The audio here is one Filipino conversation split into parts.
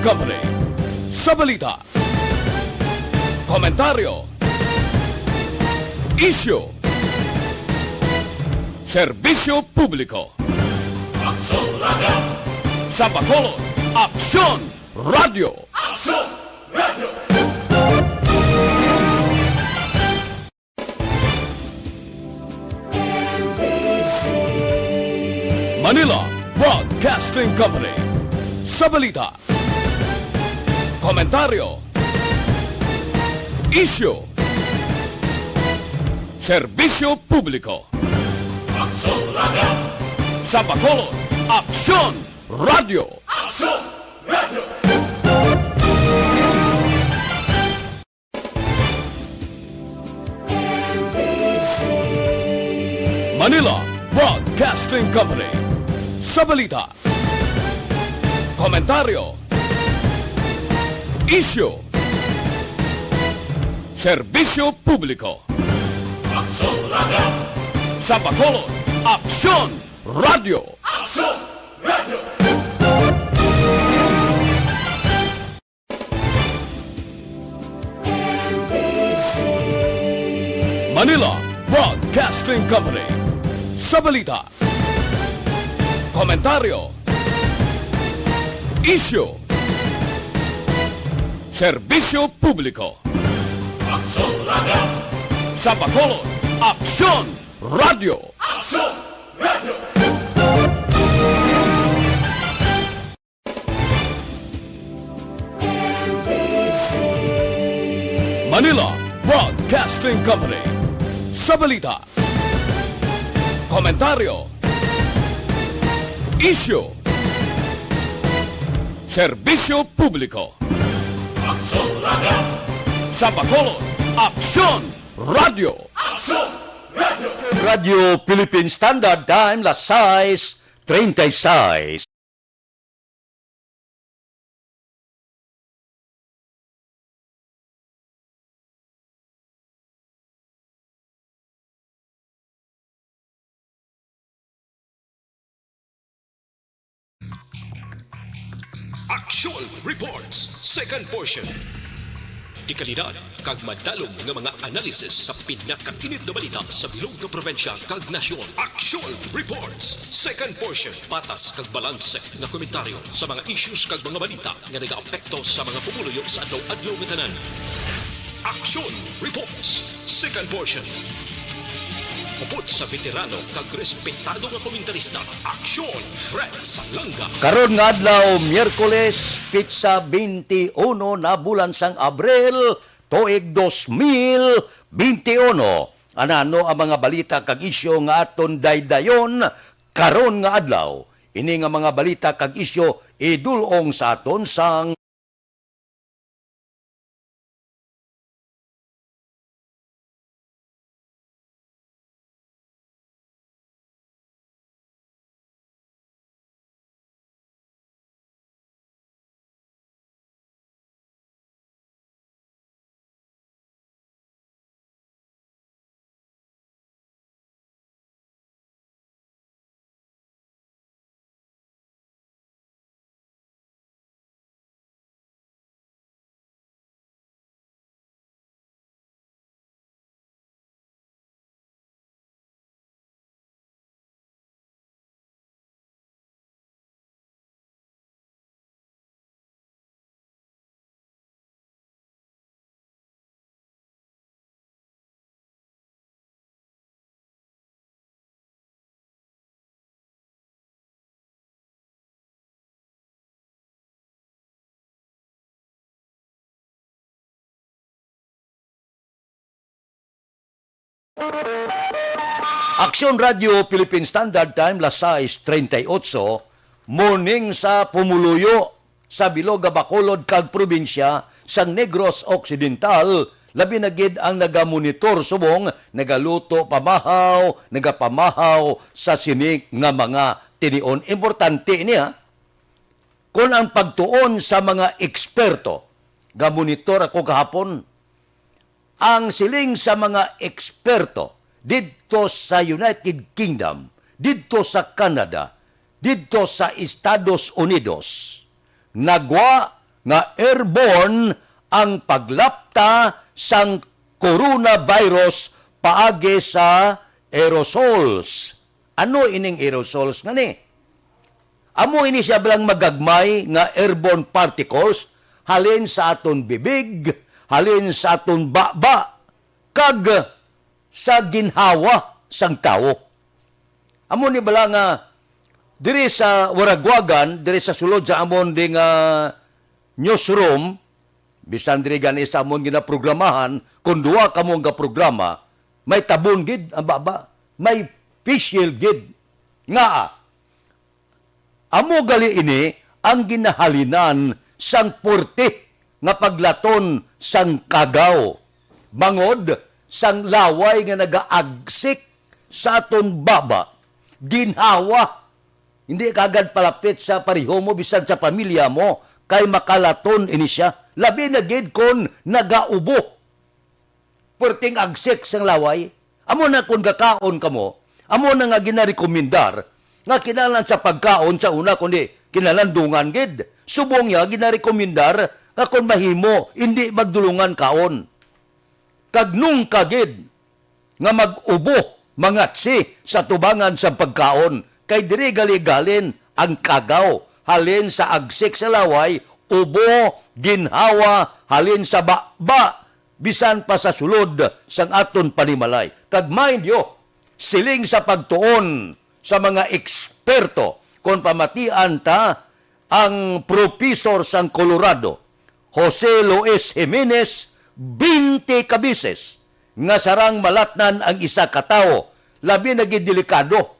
Company. Sa balita, komentaryo, isyu, serbisyo publiko. Aksyon Radio! Sa Bacolod, Aksyon Radio! Aksyon Radio! Manila Broadcasting Company. Sa balita, komentaryo, isyu, serbisyo publiko. Aksyon Radio! Sa Bacolod, Aksyon Radio! Aksyon Radio! Manila Broadcasting Company. Sa balita, komentaryo, isyu, serbisyo publiko. Aksyon Radio! Sa Bacolod, Aksyon Radio! Aksyon Radio! Manila Broadcasting Company. Sa balita, komentaryo, isyu, serbisyo publiko. Aksyon Radio! Sa Bacolod, Aksyon Radio! Aksyon Radio! Manila Broadcasting Company. Sa balita, komentaryo, isyu, serbisyo publiko. Aksyon Radio! Sa Bacolod, Aksyon Radio! Aksyon Radio! Radio Philippine Standard Time, las 6:36. Aksyon Reports, second portion. Di kalidad, kag madalong nga mga analisis sa pinakainit na balita sa bilog na probensya kag nasyon. Aksyon Reports, second portion. Patas kag balanse na komentaryo sa mga issues kag mga balita nga nagaapekto sa mga pumuluyo sa adlaw-adlaw nga tanan. Aksyon Reports, second portion. Upod sa veterano kag respetado nga komentarista, Aksyon Fred Salanga. Karon nga adlaw, Miyerkules, pitsa 21 na bulan sang Abril, tuig 2021. Anano ang mga balita kag isyo nga aton daydayon karon nga adlaw. Ini nga mga balita kag isyo idulong sa aton sang Aksyon Radio Philippine Standard Time, las 6:38, morning sa pumuluyo sa Bilog Bacolod kag probinsya sang Negros Occidental. Labi na gid ang nagamonitor subong, nagaluto pamahaw, nagapamahaw sa sining nga mga tinion. Importante niya kung ang pagtuon sa mga eksperto. Gamonitor ako kahapon. Ang siling sa mga eksperto dito sa United Kingdom, dito sa Canada, dito sa Estados Unidos, nagwa nga airborne ang paglapta sang coronavirus paagi sa aerosols. Ano ining aerosols nga ni? Amo ini siya bilang magagmay nga airborne particles halin sa aton bibig, halin sa aton baba, kag sa ginhawa sang tao. Amo ni bala nga diri sa Waragwagan, diri sa sulod sa amon ding newsroom, bisan diri gani sa amon ginaprogramahan, kung duwa kamo nga programa, may tabon gid ang baba, may facial gid nga amo gali ini ang ginahalinan sang porte nga paglaton sang kagaw. Mangod sang laway nga nagaagsik sa aton baba, ginhawa. Hindi kagad palapit sa pariho mo, bisan sa pamilya mo, kay makalaton ini siya. Labi na gid kon nagaubo. Porting agsik sang laway. Amo na kung gakaon kamo, amo na nga ginarekomendar, nga kinalan sa pagkaon sa una, kundi kinalandungan gid. Subong niya, ginarekomendar, nga kung mahimo, hindi magdulungan kaon. Kagnung kagid, nga mag-ubo, mangatsi sa tubangan sa pagkaon, kay diri gali-galin ang kagaw, halin sa agsik sa laway, ubo, ginhawa, halin sa baba, bisan pa sa sulod sang aton panimalay. Kag mind yo, siling sa pagtuon sa mga eksperto, kung pamatian ta ang profesor sang Colorado, Jose Luis Jimenez, 20 kabises, nga sarang malatnan ang isa katao, labi na gid delikado.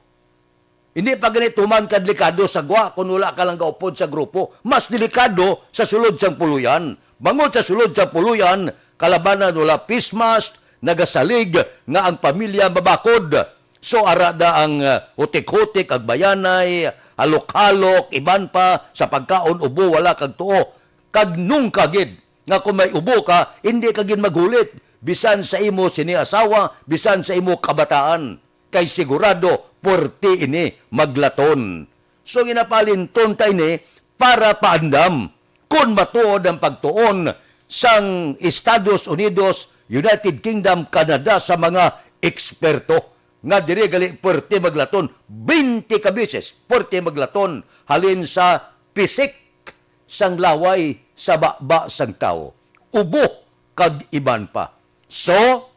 Hindi pa ganito man kadelikado sa gwa kung wala ka lang gaupod sa grupo. Mas delikado sa sulod sang puluyan. Bangod sa sulod sang puluyan, kalabanan wala face mask, nagasalig nga ang pamilya mabakod. So arada ang hutik-hutik, agbayanay, halok-halok, iban pa sa pagkaon ubo, wala kag tuo. Kag nung kagid, nga kung may ubo ka, hindi kagid magulit. Bisan sa imo siniasawa, bisan sa imo kabataan. Kay sigurado, porti ini maglaton. So ginapalinton tayo ni para paandam kung matuod ang pagtuon sang Estados Unidos, United Kingdom, Canada sa mga eksperto. Nga diri gali porti maglaton, 20 kabises, porti maglaton halin sa pisik sang laway sa baba sang tao. Ubo kag iban pa. So,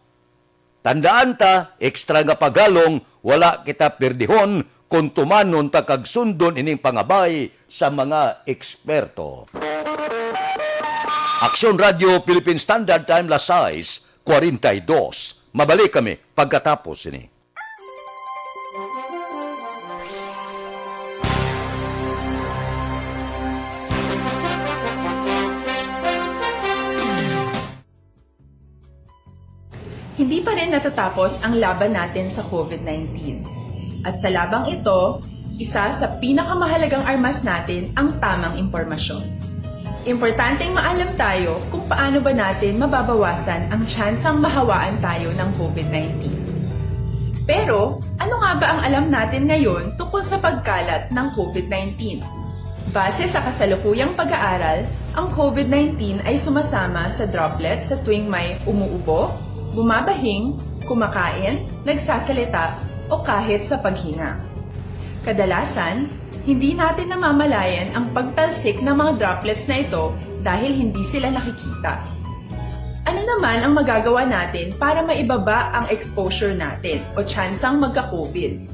tandaan ta, ekstra nga pagalong, wala kita perdihon kung tumanon ta kag sundon ining pangabay sa mga eksperto. Aksyon Radio Philippine Standard Time las 6:42. Mabalik kami pagkatapos ini. Hindi pa rin natatapos ang laban natin sa COVID-19. At sa labang ito, isa sa pinakamahalagang armas natin ang tamang impormasyon. Importanteng maalam tayo kung paano ba natin mababawasan ang tsansang mahawaan tayo ng COVID-19. Pero, ano nga ba ang alam natin ngayon tungkol sa pagkalat ng COVID-19? Base sa kasalukuyang pag-aaral, ang COVID-19 ay sumasama sa droplets sa tuwing may umuubo, bumabahing, kumakain, nagsasalita, o kahit sa paghinga. Kadalasan, hindi natin namamalayan ang pagtalsik ng mga droplets na ito dahil hindi sila nakikita. Ano naman ang magagawa natin para maibaba ang exposure natin o tsansang magka-COVID?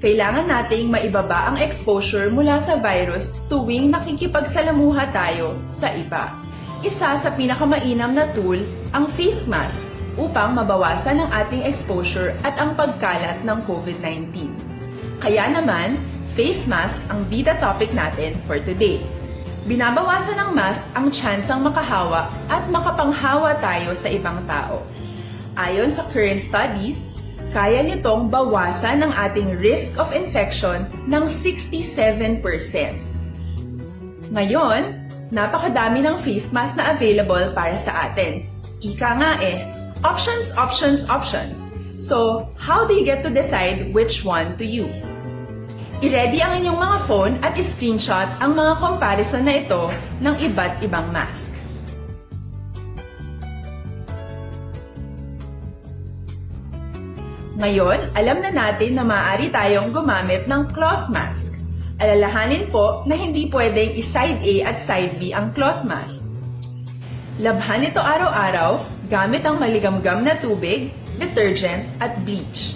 Kailangan nating maibaba ang exposure mula sa virus tuwing nakikipagsalamuha tayo sa iba. Isa sa pinakamainam na tool ang face mask upang mabawasan ang ating exposure at ang pagkalat ng COVID-19. Kaya naman, face mask ang bida topic natin for today. Binabawasan ng mask ang tsansang makahawa at makapanghawa tayo sa ibang tao. Ayon sa current studies, kaya nitong bawasan ang ating risk of infection ng 67%. Ngayon, napakadami ng face mask na available para sa atin. Ika nga options, options, options. So, how do you get to decide which one to use? I-ready ang inyong mga phone at i-screenshot ang mga comparison na ito ng iba't ibang mask. Ngayon, alam na natin na maaari tayong gumamit ng cloth mask. Alalahanin po na hindi pwedeng i-side A at side B ang cloth mask. Labhan ito araw-araw gamit ang maligamgam na tubig, detergent at bleach.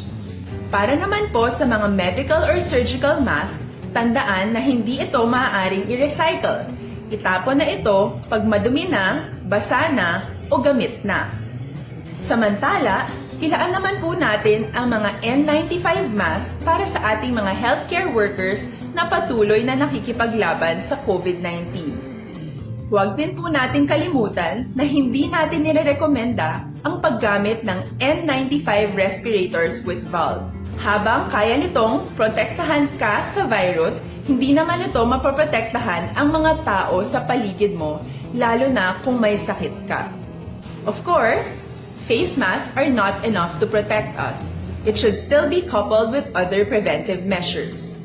Para naman po sa mga medical or surgical mask, tandaan na hindi ito maaaring i-recycle. Itapon na ito pag madumi na, basa na o gamit na. Samantala, ilaan naman po natin ang mga N95 mask para sa ating mga healthcare workers na patuloy na nakikipaglaban sa COVID-19. Huwag din po natin kalimutan na hindi natin nirerekomenda ang paggamit ng N95 respirators with valve. Habang kaya nitong protektahan ka sa virus, hindi naman ito mapoprotektahan ang mga tao sa paligid mo, lalo na kung may sakit ka. Of course, face masks are not enough to protect us. It should still be coupled with other preventive measures.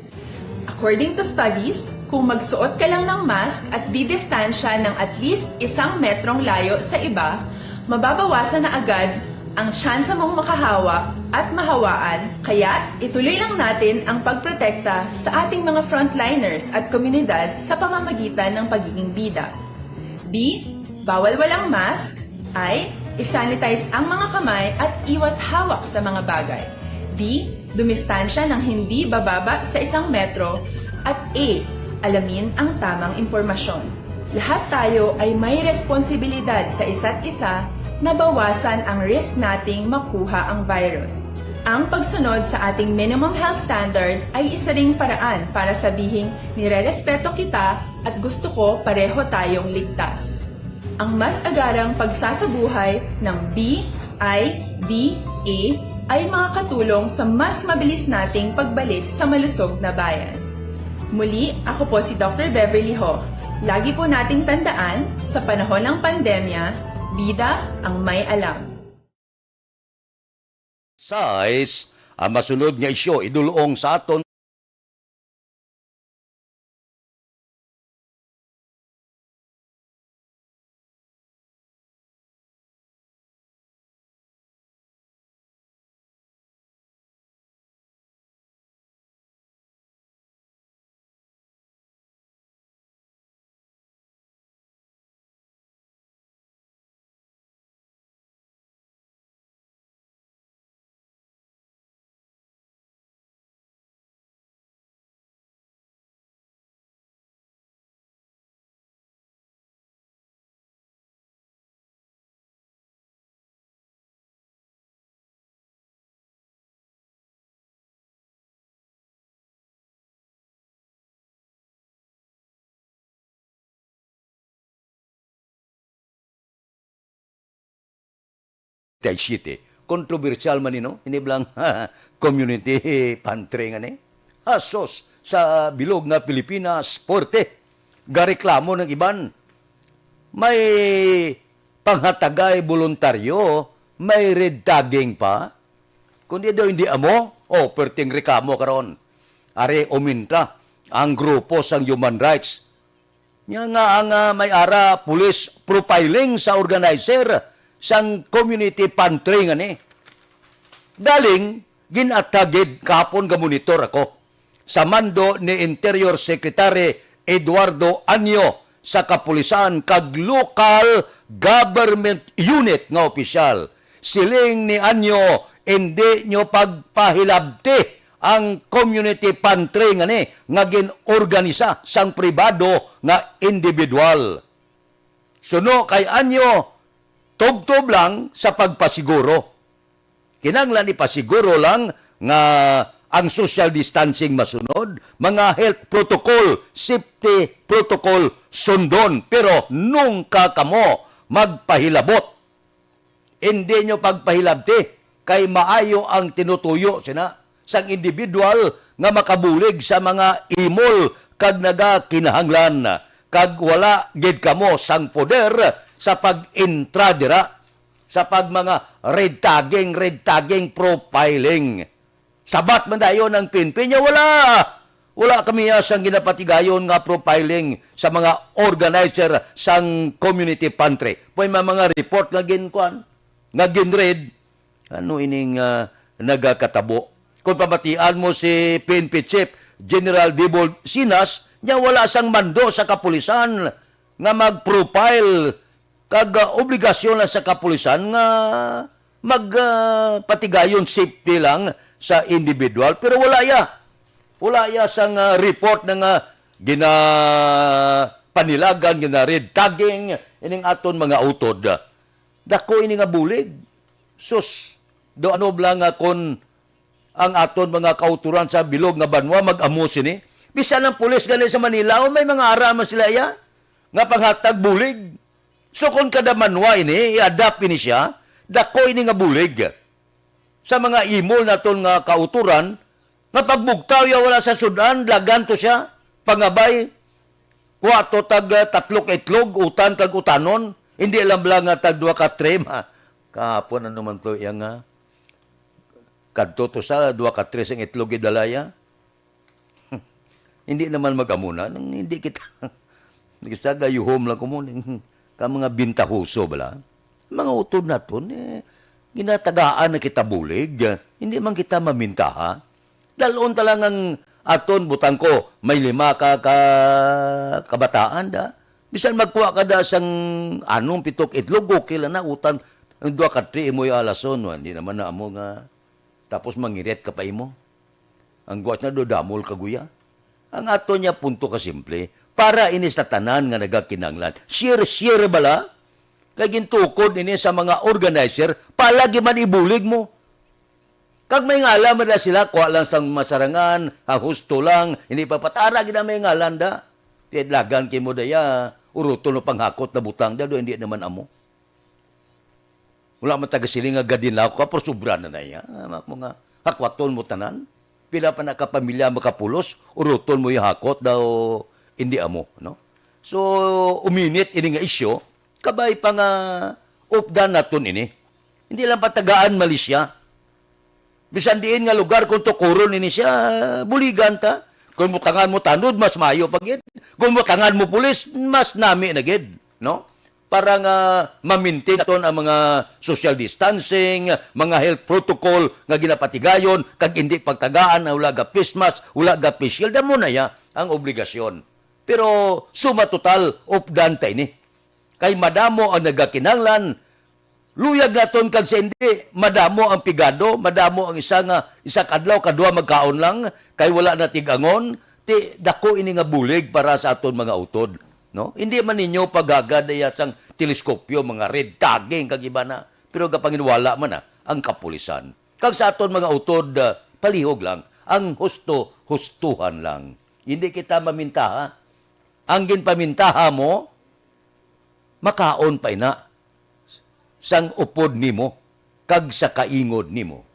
According to studies, kung magsuot ka lang ng mask at didistansya ng at least 1 metrong layo sa iba, mababawasan na agad ang tsansa mong makahawak at mahawaan, kaya ituloy lang natin ang pagprotekta sa ating mga frontliners at komunidad sa pamamagitan ng pagiging bida. B. Bawal walang mask. I. Isanitize ang mga kamay at iwas hawak sa mga bagay. D. Dumistansya ng hindi bababa sa 1 metro. At A. Alamin ang tamang impormasyon. Lahat tayo ay may responsibilidad sa isa't isa na bawasan ang risk nating makuha ang virus. Ang pagsunod sa ating minimum health standard ay isa ring paraan para sabihing nirerespeto kita at gusto ko pareho tayong ligtas. Ang mas agarang pagsasabuhay ng BIDA ay makakatulong sa mas mabilis nating pagbalik sa malusog na bayan. Muli, ako po si Dr. Beverly Ho. Lagi po nating tandaan, sa panahon ng pandemya, bida ang may alam. Size, ang masunod nga isyo, idulong sa aton City. Kontrobersyal man nino, hindi lang community pantry nga ni. Hasos sa bilog na Pilipinas, porte. Gareklamo ng iban. May panghatagay voluntaryo, may red tagging pa. Kundi daw hindi amo, perting reklamo karon. Are uminta ang grupo sang human rights. Nga ang may ara police profiling sa organizer sang community pantry nga ni. Daling, ginatagid kapon ga monitor ako sa mando ni Interior Secretary Eduardo Anyo sa kapulisan kag local government unit nga opisyal. Siling ni Anyo, hindi nyo pagpahilabti ang community pantry nga ni nga ginorganisa sang pribado nga individual. Suno kay Anyo, tubtob lang sa pagpasiguro. Kinanglan ipasiguro lang nga ang social distancing masunod, mga health protocol, safety protocol sundon, pero nung kakamo magpahilabot. Hindi nyo pagpahilabti, kay maayo ang tinutuyo sina sang individual nga makabulig sa mga imol kag naga kinahanglan, kag wala gid kamo sang poder sa pag-intra dira, sa pag mga red tagging profiling. Sabat man dayo ng pinpinya, Wala kami sang ginapatigayon nga profiling sa mga organizer sang community pantry. May mga report nga ginkuan, nga ginread, ano ining nagakatabo. Kung pamatian mo si PNP Chief General Dibol Sinas, niya wala sang mando sa kapulisan nga mag-profile kag obligasyon lang sa kapulisan nga magpatigayon safety lang sa individual. Pero wala ya sang report na ginapanilagan, gina-red tagging, ining aton mga utod. Dako ini nga bulig. Sus, do ano blang kon ang aton mga kauturan sa bilog nga banwa mag-amo sini. Bisan ang pulis gani sa Manila, may mga araman sila ya nga panghatag bulig. So kung kada manwa ini, i-adapt ini siya, dako ini nga bulig. Sa mga imol naton nga kauturan, nga pagbugtaw ya wala sa sudan, lagan to siya, pangabay, kuwato tag tatlok itlog, utan kag utanon, hindi alam lang nga tag 2 ka 3, kahapon ano man to yang kadto to sa 2 ka 3 ang itlog idalaya. Hindi naman magamuna, hindi kita, nagistagayuhom lang kumunin, ka mga bintahuso bala. Mga utod naton, ginatagaan na kita bulig, hindi man kita mamintaha. Dalon talangang aton butang ko, may 5 kabataan da. Bisan magkuha ka da sang 7 itlog, okay lang na, utan, ang 2 ka 3 mo yung alason, hindi naman na amo nga, tapos mangiret ka pa imo. Ang guwas na do, damol kaguya. Ang ato niya punto ka simple, para inis na tanan nga nagakinanglan. Share bala, kay gintukod ini sa mga organizer, palagi man ibulig mo. Kag may ngalan na sila, kuha lang sang masarangan, ang husto lang, hindi pa patara, gina may ngalan da. Lagan kay mo daya, uruto no panghakot na butang da, do hindi naman amo. Wala man tagasiling nga gadin lang ka, pero sobra na ya. Mga hakwaton mo tanan, pila pa na kapamilya makapulos, uruton mo yung hakot daw, hindi amo. No? So, uminit ini nga isyo, kabay pa nga updan naton ini. Hindi lang patagaan Malaysia. Bisan diin nga lugar kung tukuron ini siya, buligan ta. Kung mutangan mo tanod, mas mayo pagid. Kung mutangan mo pulis, mas nami na gid, no? Para nga mamintin naton ang mga social distancing, mga health protocol nga ginapatigayon, kag hindi pagtagaan na wala ga face mask, wala ga face shield, mo na ya ang obligasyon. Pero suma total updan ta ini. Kay madamo ang nagakinanglan, luyag naton kag sa hindi, madamo ang pigado, madamo ang isa kadlaw, kadua magkaon lang, kay wala na tigangon, ti dako ini nga bulig para sa aton mga utod. No? Hindi man ninyo paggagad sang teleskopyo, mga red tagging, kag iba na. Pero kapanginwala man ang kapulisan. Kag sa aton mga utod, palihog lang, ang hustuhan lang. Hindi kita mamintaha. Ang ginpamintaha mo, makaon pa ina sang upod nimo kag sa kaingod nimo.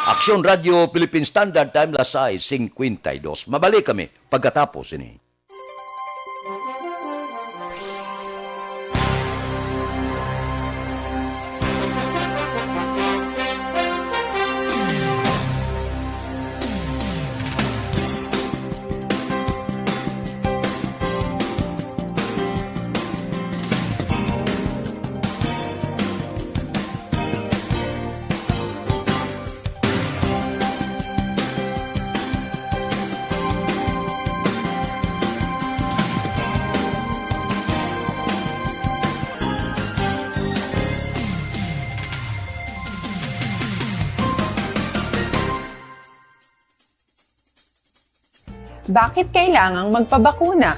Aksyon Radio Philippine Standard Time lasay 52. Mabalik kami pagkatapos ini. Bakit kailangang magpabakuna?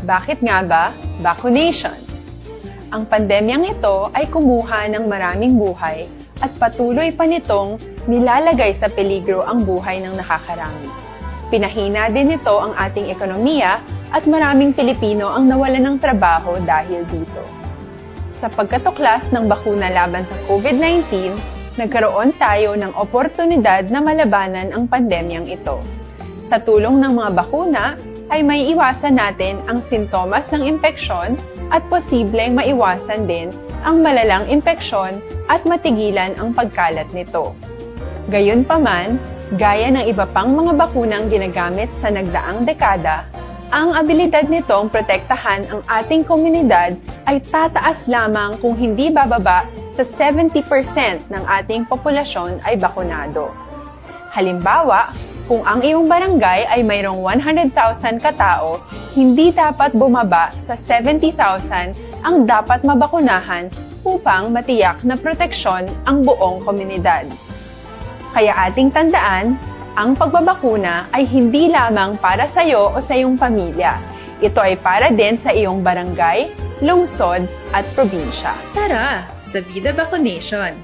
Bakit nga ba vaccination? Ang pandemyang ito ay kumuha ng maraming buhay at patuloy pa nitong nilalagay sa peligro ang buhay ng nakakarami. Pinahina din nito ang ating ekonomiya at maraming Pilipino ang nawalan ng trabaho dahil dito. Sa pagkatuklas ng bakuna laban sa COVID-19, nagkaroon tayo ng oportunidad na malabanan ang pandemyang ito. Sa tulong ng mga bakuna, ay may iwasan natin ang sintomas ng impeksyon at posibleng maiwasan din ang malalang impeksyon at matigilan ang pagkalat nito. Gayunpaman, Gaya ng iba pang mga bakunang ginagamit sa nagdaang dekada, ang abilidad nitong protektahan ang ating komunidad ay tataas lamang kung hindi bababa sa 70% ng ating populasyon ay bakunado. Halimbawa, kung ang iyong barangay ay mayroong 100,000 katao, hindi dapat bumaba sa 70,000 ang dapat mabakunahan upang matiyak na proteksyon ang buong komunidad. Kaya ating tandaan, ang pagbabakuna ay hindi lamang para sa iyo o sa iyong pamilya. Ito ay para din sa iyong barangay, lungsod at probinsya. Tara, sa Vida Vaccination!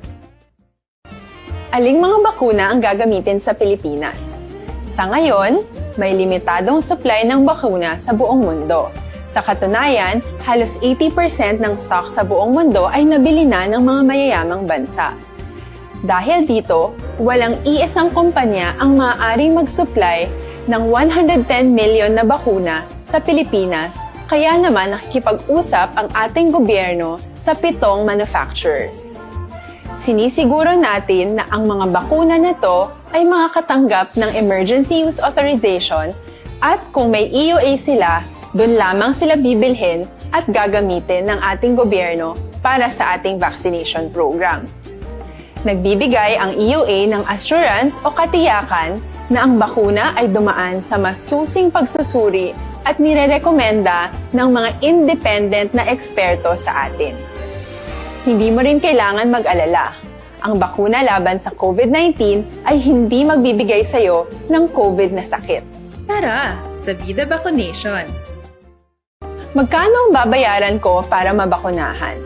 Aling mga bakuna ang gagamitin sa Pilipinas? Sa ngayon, may limitadong supply ng bakuna sa buong mundo. Sa katunayan, halos 80% ng stock sa buong mundo ay nabili na ng mga mayayamang bansa. Dahil dito, walang iisang kumpanya ang maaaring mag-supply ng 110 million na bakuna sa Pilipinas, kaya naman nakikipag-usap ang ating gobyerno sa 7 manufacturers. Sinisiguro natin na ang mga bakuna na to ay makakatanggap ng Emergency Use Authorization at kung may EUA sila, doon lamang sila bibilhin at gagamitin ng ating gobyerno para sa ating vaccination program. Nagbibigay ang EUA ng assurance o katiyakan na ang bakuna ay dumaan sa masusing pagsusuri at nirerekomenda ng mga independent na eksperto sa atin. Hindi mo rin kailangan mag-alala. Ang bakuna laban sa COVID-19 ay hindi magbibigay sa iyo ng COVID na sakit. Tara, sa Vida Vaccination! Magkano ang babayaran ko para mabakunahan?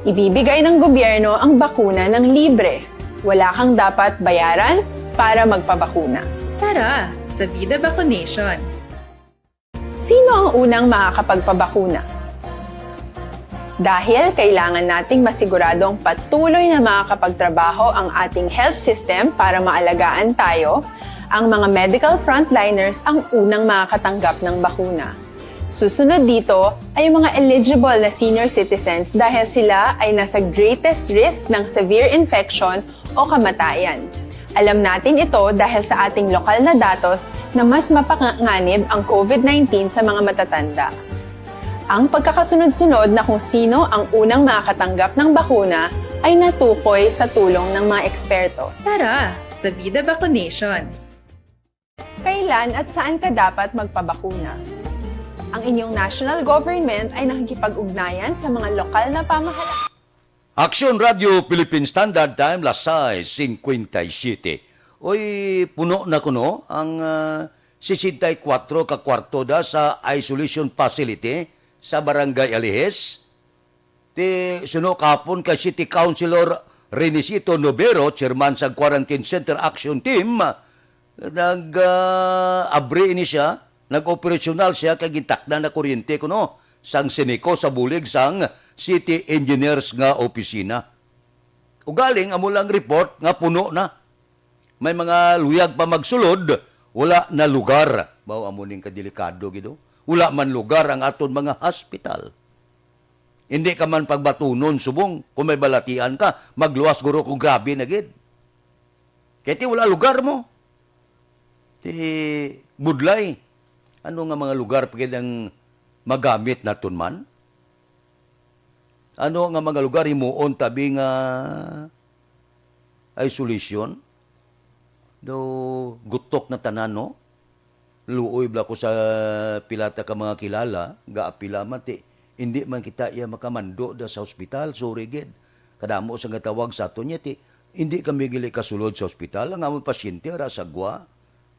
Ibibigay ng gobyerno ang bakuna ng libre. Wala kang dapat bayaran para magpabakuna. Tara, sa Vida Vaccination! Sino ang unang makakapagpabakuna? Dahil kailangan nating masiguradong patuloy na makakapagtrabaho ang ating health system para maalagaan tayo, ang mga medical frontliners ang unang makakatanggap ng bakuna. Susunod dito ay yung mga eligible na senior citizens dahil sila ay nasa greatest risk ng severe infection o kamatayan. Alam natin ito dahil sa ating lokal na datos na mas mapanganib ang COVID-19 sa mga matatanda. Ang pagkakasunod-sunod na kung sino ang unang makakatanggap ng bakuna ay natukoy sa tulong ng mga eksperto. Tara, sa Vida Vaccination! Kailan at saan ka dapat magpabakuna? Ang inyong national government ay nakikipag-ugnayan sa mga lokal na pamahalaan. Aksyon Radio Philippine Standard Time, las 6:57. Oy, puno na kuno ang 64 ka kwarto da sa isolation facility sa Barangay Alihes. Ti suno kapon kay City Councilor Renisito Novero, chairman sa Quarantine Center Action Team, nag-abri ini siya, nag-operasyonal siya kay gitakda na kuryente kuno sang siniko sa bulig sang City Engineers nga opisina. Ugaling amo lang report nga puno na. May mga luyag pa magsulod, wala na lugar. Baw amo ning kadelikado gido. Wala man lugar ang aton mga hospital. Hindi ka man pagbatunon subong kung may balatian ka, magluwas guro kung grabe na gid. Kaya ti wala lugar mo. Ti budlay. Ano nga mga lugar pagkidang magamit naton man? Ano nga mga lugar himuon tabi nga isolation? Do gutok na tanan, no? Luoy bla ko sa pilata ka mga kilala, gaapila man ti hindi man kita iya makamando da sa ospital, sorry gid. Kadamo sa nga tawag sa aton niya ti hindi kami gili kasulod sa ospital, ang amon pasyente ra sagwa.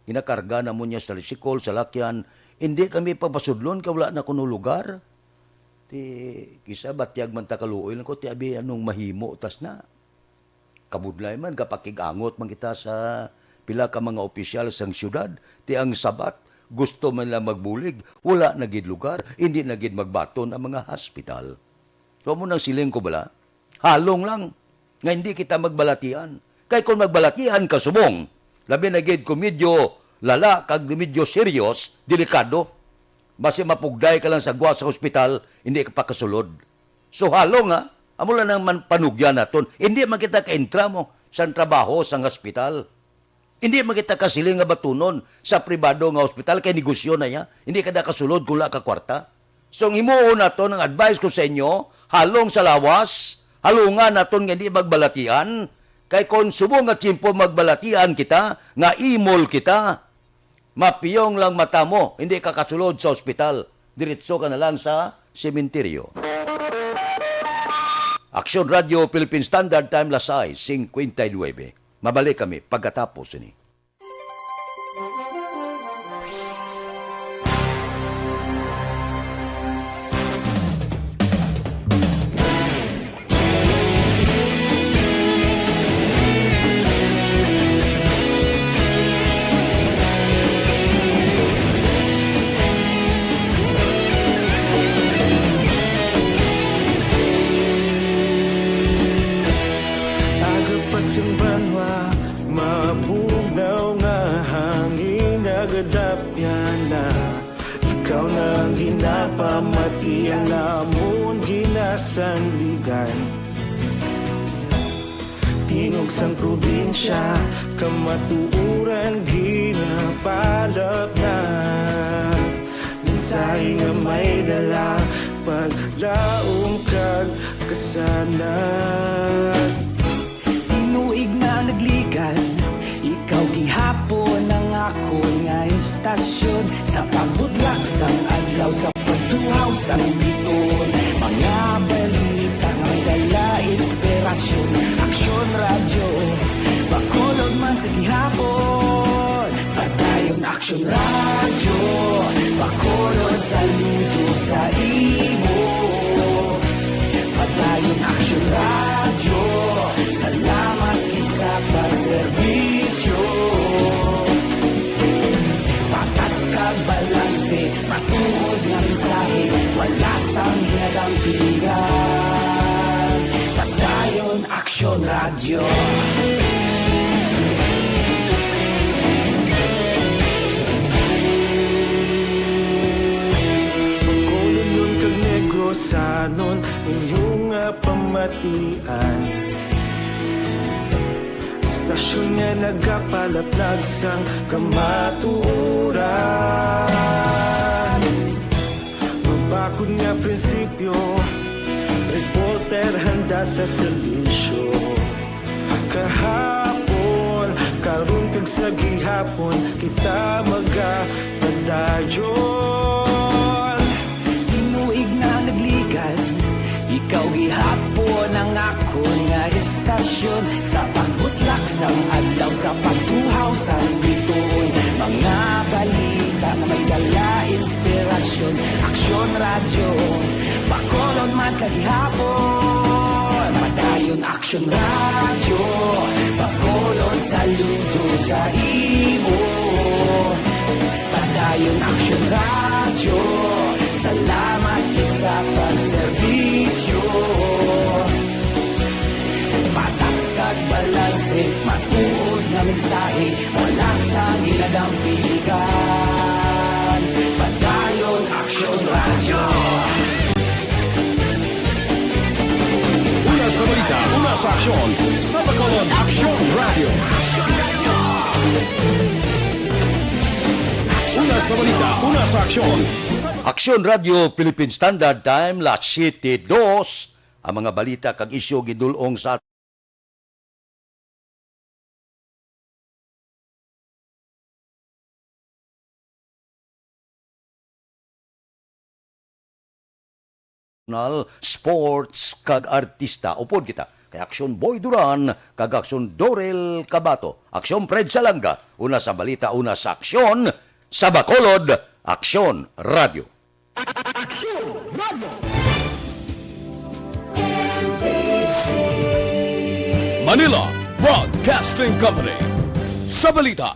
Ginakarga na mo niya sa lisikol, sa lakyan, hindi kami papasudlon, wala na kuno lugar. Ti, kisa batyag man takaluoy lang ko, ti abi anong mahimo, tas na. Kabudlay man, kapakigangot man kita sa pila ka mga opisyal sang syudad, ti ang sabat, gusto man lang magbulig, wala na gid lugar, hindi na gid magbaton ang mga hospital. So mo nang siling ko bala, halong lang, nga hindi kita magbalatian. Kay kung magbalatian ka subong, labi na gid ko medyo lala, kag medyo serious, delikado. Basi mapugday ka lang sa gwa sa ospital, hindi ka pa kasulod. So halo nga, amo lang naman panugyan naton, hindi man kita kaintra mo sa trabaho sa ospital. Hindi makita kasiling nga batunon sa pribado nga ospital kay negosyo na ya. Hindi ka na kasulod kung ka kwarta. So, ang himuon nato, ang advice ko sa inyo, halong sa lawas, halungan naton nga hindi magbalatian, kay kung subo nga tsimpo magbalatian kita, nga imol kita, mapiyong lang mata mo, hindi ka kasulod sa ospital, diretso ka na lang sa sementeryo. Aksyon Radio Philippine Standard Time Lasay, 59. Mabalik kami pagkatapos ini. Agapasang banwa, mabugnaw nga hangin agadapyan na. Ikaw na ang ginapamatian namon ginasandigan. Tingog sang probinsya, kamatuuran ginapalap na. Minsay nga may dala, paglaom kag kasanan. Tinuig na nagligan, ikaw gihapon ang ako nga istasyon. Sa pagbutlak sang adlaw, sa pagtuhaw sang biton, mga balita may dala inspirasyon. Aksyon radyo, bakulog man sa gihapon. Padayon Aksyon radyo, bakulog saludo sa imo. Padayon Aksyon radyo, salamat kisa pagserbisyo. Patas kag balanse, matuod nga mensahe, wala sang hinadampigan. Padayon Aksyon radyo. Pagkulunyon kag negrosanon, inyong nga pamatian. Istasyon nga nagapalaplag sang kamatuuran. Mabakod nga prinsipyo, reporter handa sa serbisyo. Kahapon, karon kag sa gihapon, kita magapadayon. Tinuig na nagligan, ikaw gihapon ang ako nga istasyon. Sa pagbutlak sang adlaw, sa pagtuhaw sang biton, mga balita na may dala inspirasyon. Aksyon radyo, bakolon man sa gihapon. Padayon Aksyon radyo, bakolon saludo sa imo. Padayon Aksyon radyo, salamat sa pagserbisyo. Patas kag balanse, matuod na mensahe, wala sa ginadampigan. Padayon Aksyon radyo. Una sa balita, una sa aksyon, sa Bacolod Aksyon Radio. Una sa balita, una sa aksyon. Aksyon Radio Philippine Standard Time, Las 7:02. Ang mga balita kag isyu gidulong sa sports kag artista. Upod kita kay Aksyon Boy Duran kag Aksyon Dorel Cabato. Aksyon Fred Salanga. Una sa balita, una sa aksyon. Sa Bacolod, Aksyon Radio. Manila Broadcasting Company. Sa balita,